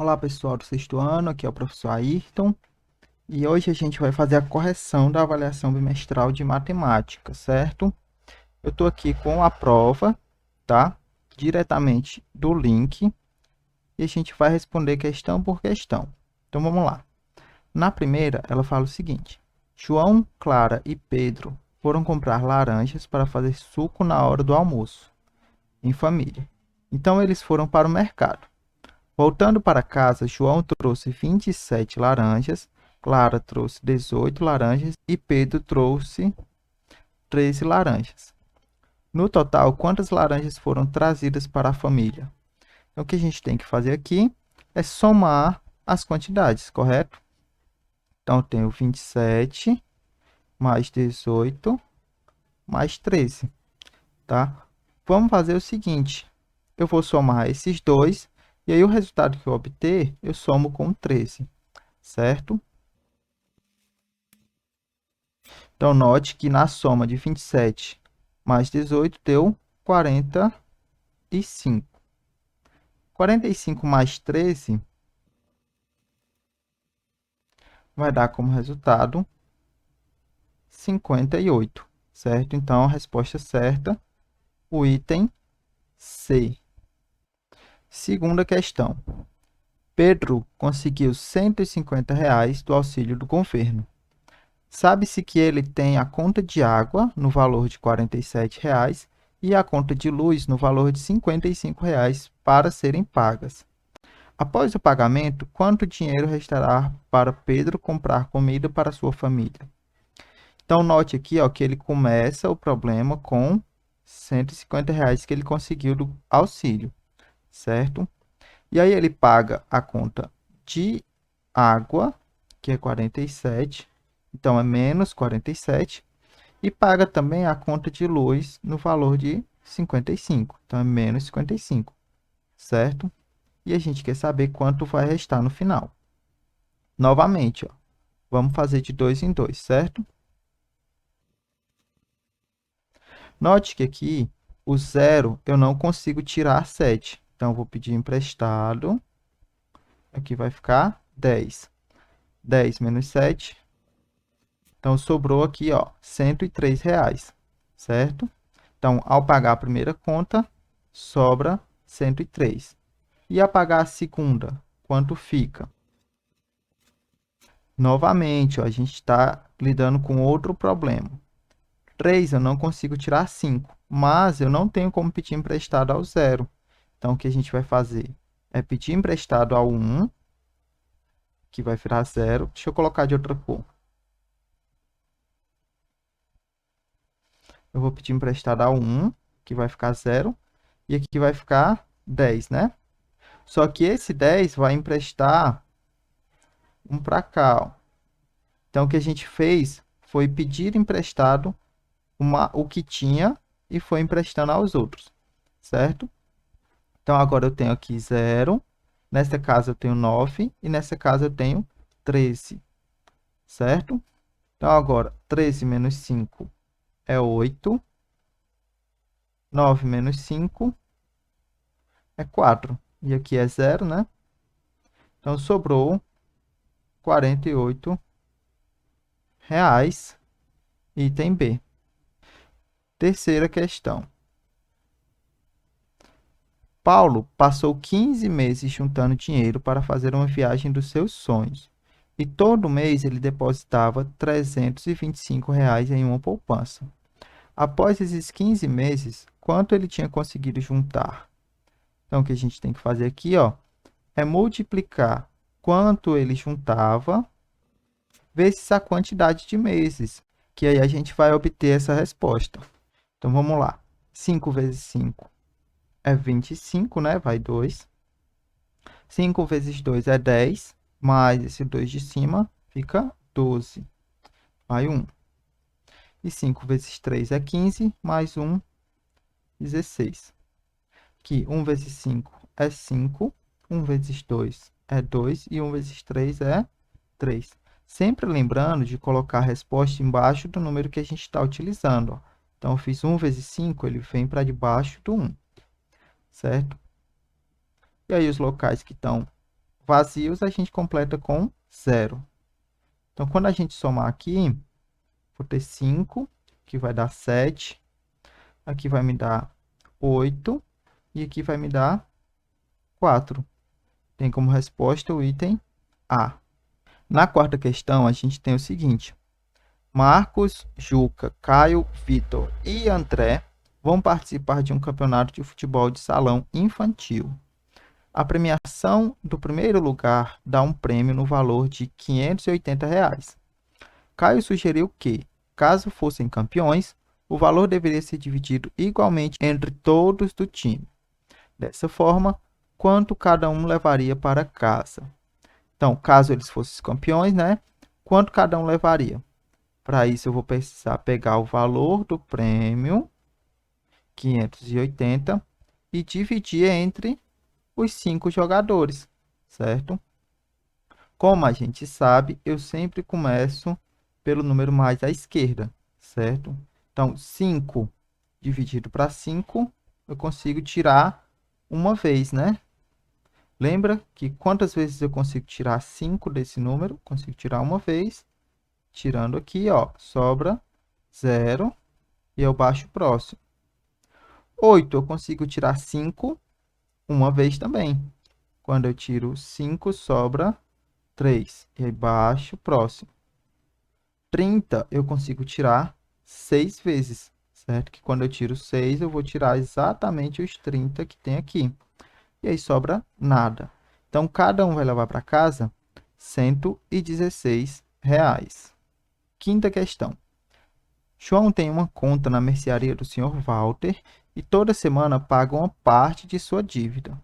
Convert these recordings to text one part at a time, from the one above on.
Olá pessoal do sexto ano, aqui é o professor Ayrton e hoje a gente vai fazer a correção da avaliação bimestral de matemática, certo? Eu estou aqui com a prova, tá? Diretamente do link e a gente vai responder questão por questão. Então vamos lá. Na primeira, ela fala o seguinte: João, Clara e Pedro foram comprar laranjas para fazer suco na hora do almoço, em família. Então eles foram para o mercado. Voltando para casa, João trouxe 27 laranjas, Clara trouxe 18 laranjas e Pedro trouxe 13 laranjas. No total, quantas laranjas foram trazidas para a família? Então, o que a gente tem que fazer aqui é somar as quantidades, correto? Então, eu tenho 27 mais 18 mais 13, tá? Vamos fazer o seguinte: eu vou somar esses dois e aí o resultado que eu obter, eu somo com 13, certo? Então, note que na soma de 27 mais 18 deu 45. 45 mais 13 vai dar como resultado 58, certo? Então, a resposta certa, o item C. Segunda questão. Pedro conseguiu R$ 150 do auxílio do governo. Sabe-se que ele tem a conta de água no valor de R$ 47 e a conta de luz no valor de R$ 55 para serem pagas. Após o pagamento, quanto dinheiro restará para Pedro comprar comida para sua família? Então, note aqui ó, que ele começa o problema com R$ 150 que ele conseguiu do auxílio, certo? E aí ele paga a conta de água, que é 47, então é menos 47, e paga também a conta de luz no valor de 55, então é menos 55, certo? E a gente quer saber quanto vai restar no final. Novamente, ó, vamos fazer de 2 em 2, certo? Note que aqui o zero eu não consigo tirar 7. Então, eu vou pedir emprestado. Aqui vai ficar 10. 10 menos 7. Então, sobrou aqui, ó, R$ 103, certo? Então, ao pagar a primeira conta, sobra 103. E a pagar a segunda, quanto fica? Novamente, ó, a gente está lidando com outro problema. 3 eu não consigo tirar 5, mas eu não tenho como pedir emprestado ao zero. Então, o que a gente vai fazer é pedir emprestado ao 1, que vai virar zero. Deixa eu colocar de outra cor. Eu vou pedir emprestado ao 1, que vai ficar zero, e aqui vai ficar 10, né? Só que esse 10 vai emprestar um para cá, ó. Então, o que a gente fez foi pedir emprestado o que tinha e foi emprestando aos outros, certo? Então, agora eu tenho aqui 0, nessa casa eu tenho 9 e nessa casa eu tenho 13, certo? Então, agora, 13 menos 5 é 8, 9 menos 5 é 4, e aqui é 0, né? Então, sobrou R$ 48, item B. Terceira questão. Paulo passou 15 meses juntando dinheiro para fazer uma viagem dos seus sonhos. E todo mês ele depositava R$ 325 em uma poupança. Após esses 15 meses, quanto ele tinha conseguido juntar? Então, o que a gente tem que fazer aqui, ó, é multiplicar quanto ele juntava vezes a quantidade de meses, que aí a gente vai obter essa resposta. Então, vamos lá. 5 vezes 5 é 25, né? Vai 2. 5 vezes 2 é 10, mais esse 2 de cima fica 12. Vai 1. E 5 vezes 3 é 15, mais 1, 16. Aqui, 1 vezes 5 é 5, 1 vezes 2 é 2 e 1 vezes 3 é 3. Sempre lembrando de colocar a resposta embaixo do número que a gente está utilizando, ó. Então, eu fiz 1 vezes 5, ele vem para debaixo do 1, certo? E aí, os locais que estão vazios, a gente completa com 0. Então, quando a gente somar aqui, vou ter 5, que vai dar 7. Aqui vai me dar 8. E aqui vai me dar 4. Tem como resposta o item A. Na quarta questão, a gente tem o seguinte. Marcos, Juca, Caio, Vitor e André vão participar de um campeonato de futebol de salão infantil. A premiação do primeiro lugar dá um prêmio no valor de R$ 580. Caio sugeriu que, caso fossem campeões, o valor deveria ser dividido igualmente entre todos do time. Dessa forma, quanto cada um levaria para casa? Então, caso eles fossem campeões, né? Quanto cada um levaria? Para isso, eu vou precisar pegar o valor do prêmio, 580, e dividir entre os 5 jogadores, certo? Como a gente sabe, eu sempre começo pelo número mais à esquerda, certo? Então, 5 dividido para 5, eu consigo tirar uma vez, né? Lembra que quantas vezes eu consigo tirar 5 desse número? Consigo tirar uma vez. Tirando aqui, ó, sobra 0 e eu baixo o próximo. 8, eu consigo tirar 5 uma vez também. Quando eu tiro 5, sobra 3. E aí baixo o próximo. 30, eu consigo tirar 6 vezes, certo? Que quando eu tiro 6, eu vou tirar exatamente os 30 que tem aqui. E aí sobra nada. Então, cada um vai levar para casa R$ 116. Quinta questão. João tem uma conta na mercearia do Sr. Walter e toda semana paga uma parte de sua dívida,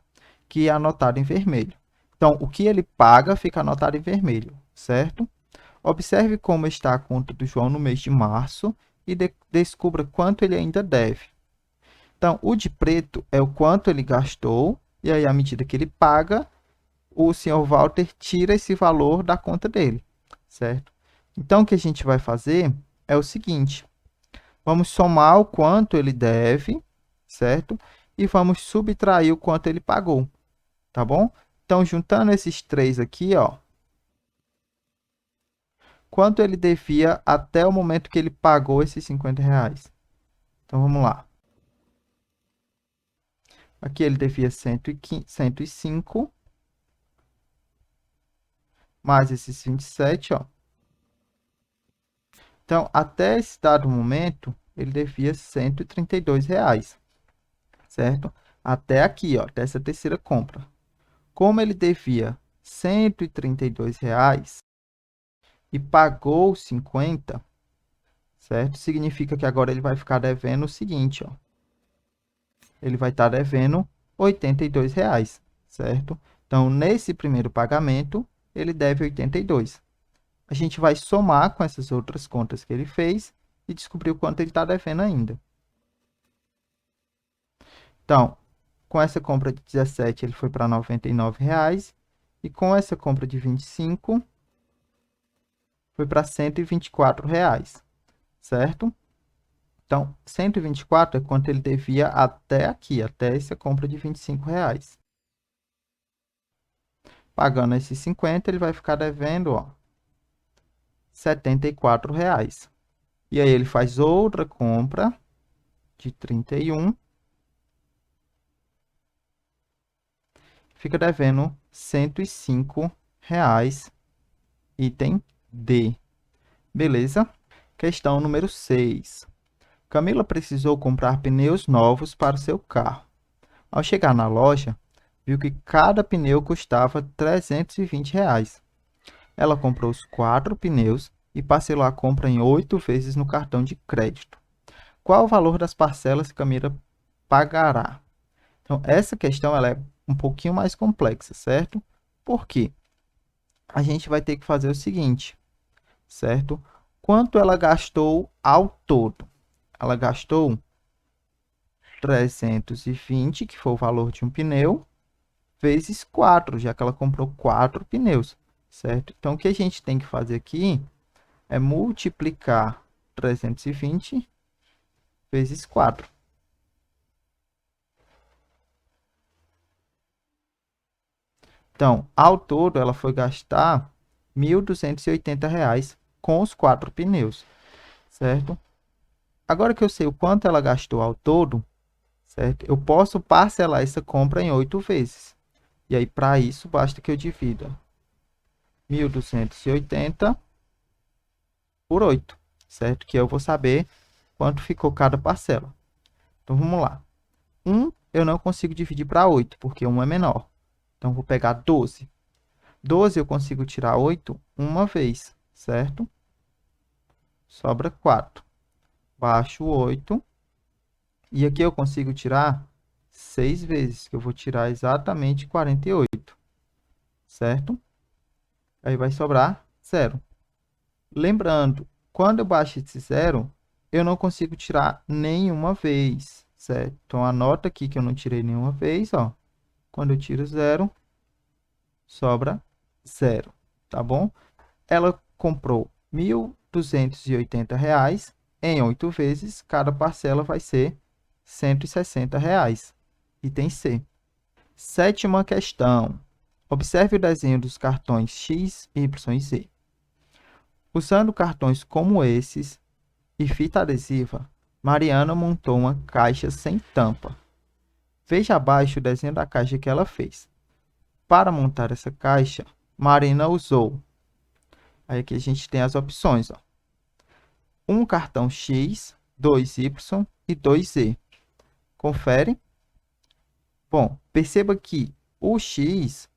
que é anotada em vermelho. Então, o que ele paga fica anotado em vermelho, certo? Observe como está a conta do João no mês de março e descubra quanto ele ainda deve. Então, o de preto é o quanto ele gastou, e aí, à medida que ele paga, o Sr. Walter tira esse valor da conta dele, certo? Então, o que a gente vai fazer é o seguinte. Vamos somar o quanto ele deve, certo? E vamos subtrair o quanto ele pagou, tá bom? Então, juntando esses três aqui, ó, quanto ele devia até o momento que ele pagou esses R$ 50. Então, vamos lá. Aqui ele devia 105, mais esses 27, ó. Então, até esse dado momento, ele devia R$ 132, certo? Até aqui, ó, até essa terceira compra. Como ele devia R$ 132 e pagou 50, certo? Significa que agora ele vai ficar devendo o seguinte, ó. Ele vai estar devendo R$ 82, certo? Então, nesse primeiro pagamento, ele deve 82. A gente vai somar com essas outras contas que ele fez e descobrir o quanto ele está devendo ainda. Então, com essa compra de 17, ele foi para R$ 99. E com essa compra de 25, foi para R$ 124, certo? Então, 124 é quanto ele devia até aqui, até essa compra de R$ 25. Pagando esses 50, ele vai ficar devendo, ó, R$ 74. E aí ele faz outra compra de 31, fica devendo R$ 105, item D. Beleza? Questão número 6. Camila precisou comprar pneus novos para o seu carro. Ao chegar na loja, viu que cada pneu custava R$ 320. Ela comprou os 4 pneus e parcelou a compra em 8 vezes no cartão de crédito. Qual o valor das parcelas que Camila pagará? Então, essa questão ela é um pouquinho mais complexa, certo? Por quê? A gente vai ter que fazer o seguinte, certo? Quanto ela gastou ao todo? Ela gastou 320, que foi o valor de um pneu, vezes 4, já que ela comprou 4 pneus, certo? Então, o que a gente tem que fazer aqui é multiplicar 320 vezes 4. Então, ao todo, ela foi gastar R$ 1.280 com os 4 pneus, certo? Agora que eu sei o quanto ela gastou ao todo, certo? Eu posso parcelar essa compra em 8 vezes. E aí, para isso, basta que eu divida 1.280 por 8, certo? Que eu vou saber quanto ficou cada parcela. Então, vamos lá. 1 eu não consigo dividir para 8, porque 1 é menor. Então, vou pegar 12. 12 eu consigo tirar 8 uma vez, certo? Sobra 4. Baixo 8. E aqui eu consigo tirar 6 vezes, que eu vou tirar exatamente 48, certo? Aí vai sobrar 0. Lembrando, quando eu baixo esse 0, eu não consigo tirar nenhuma vez, certo? Então, anota aqui que eu não tirei nenhuma vez, ó. Quando eu tiro 0, sobra 0, tá bom? Ela comprou R$ 1.280 em 8 vezes, cada parcela vai ser R$ 160. Item C. Sétima questão. Observe o desenho dos cartões X, Y e Z. Usando cartões como esses e fita adesiva, Mariana montou uma caixa sem tampa. Veja abaixo o desenho da caixa que ela fez. Para montar essa caixa, Marina usou. Aí aqui a gente tem as opções, ó. Um cartão X, 2Y e 2Z. Confere? Bom, perceba que o X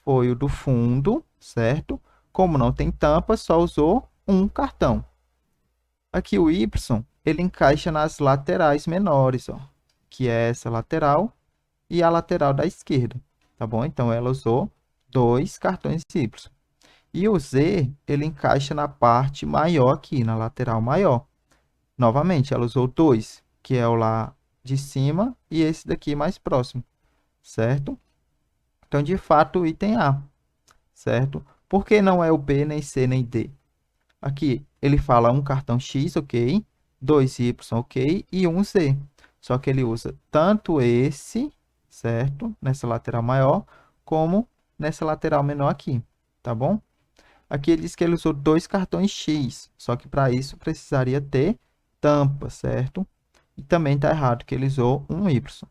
foi o do fundo, certo? Como não tem tampa, só usou um cartão. Aqui o Y, ele encaixa nas laterais menores, ó, que é essa lateral e a lateral da esquerda, tá bom? Então, ela usou 2 cartões Y. E o Z, ele encaixa na parte maior aqui, na lateral maior. Novamente, ela usou 2, que é o lá de cima, e esse daqui mais próximo, certo? Então, de fato, o item A, certo? Por que não é o B, nem C, nem D? Aqui, ele fala um cartão X, ok, 2Y, ok, e um Z. Só que ele usa tanto esse, certo? Nessa lateral maior, como nessa lateral menor aqui, tá bom? Aqui ele diz que ele usou 2 cartões X, só que para isso precisaria ter tampa, certo? E também está errado que ele usou um Y.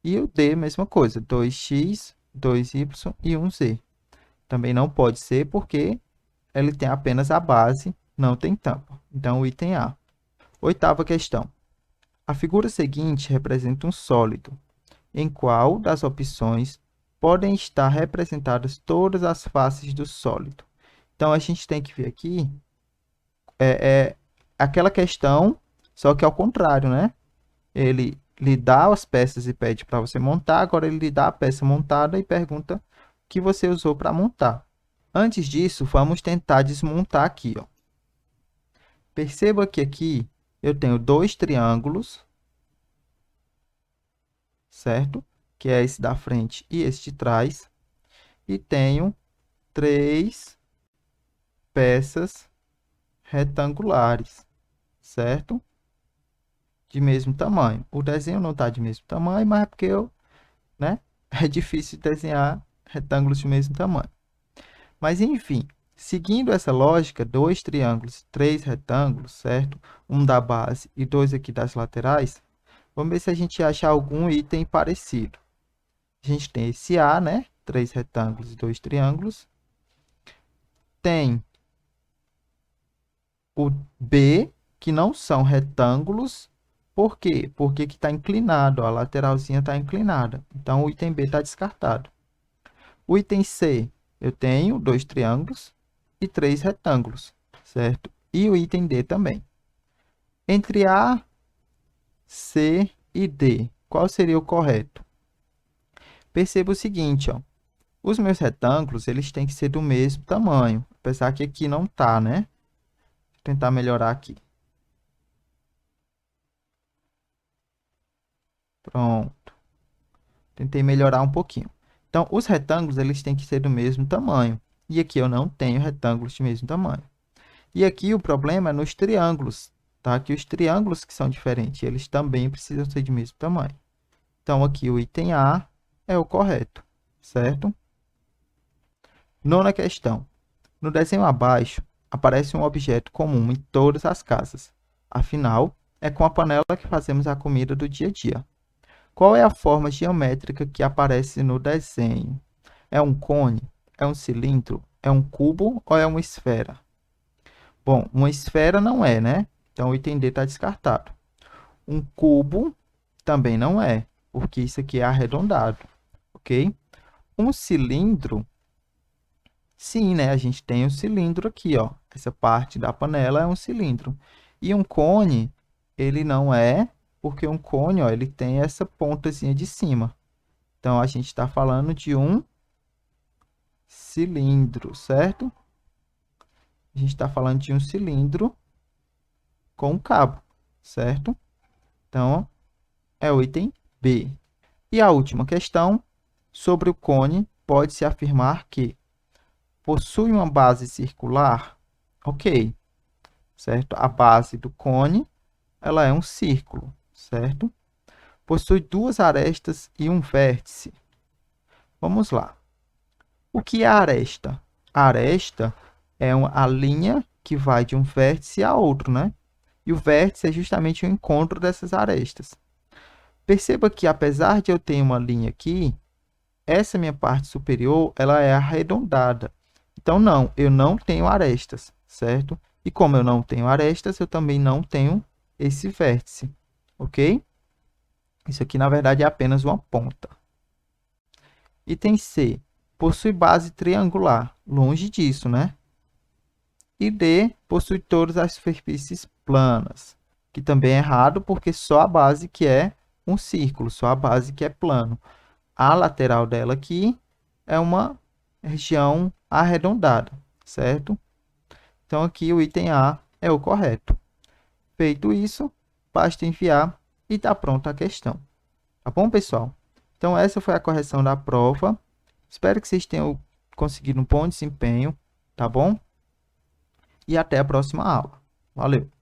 E o D, mesma coisa, 2x, 2y e um Z. Também não pode ser porque ele tem apenas a base, não tem tampa. Então, o item A. Oitava questão. A figura seguinte representa um sólido, em qual das opções podem estar representadas todas as faces do sólido. Então, a gente tem que ver aqui aquela questão, só que ao contrário, né? Ele lhe dá as peças e pede para você montar, agora ele lhe dá a peça montada e pergunta o que você usou para montar. Antes disso, vamos tentar desmontar aqui, ó. Perceba que aqui eu tenho 2 triângulos, certo? Que é esse da frente e esse de trás. E tenho 3 peças retangulares, certo? De mesmo tamanho. O desenho não está de mesmo tamanho, mas é porque né? É difícil desenhar retângulos de mesmo tamanho. Mas, enfim, seguindo essa lógica, 2 triângulos, 3 retângulos, certo? Um da base e 2 aqui das laterais. Vamos ver se a gente acha algum item parecido. A gente tem esse A, né? 3 retângulos e 2 triângulos. Tem o B, que não são retângulos. Por quê? Porque está inclinado, ó, a lateralzinha está inclinada. Então, o item B está descartado. O item C, eu tenho 2 triângulos e 3 retângulos, certo? E o item D também. Entre A, C e D, qual seria o correto? Perceba o seguinte, ó. Os meus retângulos, eles têm que ser do mesmo tamanho, apesar que aqui não tá, né? Vou tentar melhorar aqui. Pronto. Tentei melhorar um pouquinho. Então, os retângulos, eles têm que ser do mesmo tamanho. E aqui eu não tenho retângulos de mesmo tamanho. E aqui o problema é nos triângulos, tá? Que os triângulos que são diferentes, eles também precisam ser de mesmo tamanho. Então, aqui o item A é o correto, certo? Nona questão. No desenho abaixo, aparece um objeto comum em todas as casas. Afinal, é com a panela que fazemos a comida do dia a dia. Qual é a forma geométrica que aparece no desenho? É um cone? É um cilindro? É um cubo ou é uma esfera? Bom, uma esfera não é, né? Então o item D está descartado. Um cubo também não é, porque isso aqui é arredondado, ok? Um cilindro, sim, né? A gente tem um cilindro aqui, ó. Essa parte da panela é um cilindro. E um cone, ele não é, porque um cone, ó, ele tem essa pontazinha de cima. Então, a gente está falando de um cilindro, certo? A gente está falando de um cilindro com um cabo, certo? Então, é o item B. E a última questão, sobre o cone, pode-se afirmar que possui uma base circular? Ok, certo? A base do cone, ela é um círculo, certo? Possui duas arestas e um vértice. Vamos lá. O que é a aresta? A aresta é a linha que vai de um vértice a outro, né? E o vértice é justamente o encontro dessas arestas. Perceba que, apesar de eu ter uma linha aqui, essa minha parte superior, ela é arredondada. Então, não, eu não tenho arestas, certo? E como eu não tenho arestas, eu também não tenho esse vértice, ok? Isso aqui, na verdade, é apenas uma ponta. Item C. Possui base triangular. Longe disso, né? E D. Possui todas as superfícies planas. Que também é errado, porque só a base que é um círculo, só a base que é plano. A lateral dela aqui é uma região arredondada, certo? Então, aqui o item A é o correto. Feito isso, basta enviar e está pronta a questão. Tá bom, pessoal? Então, essa foi a correção da prova. Espero que vocês tenham conseguido um bom desempenho, tá bom? E até a próxima aula. Valeu!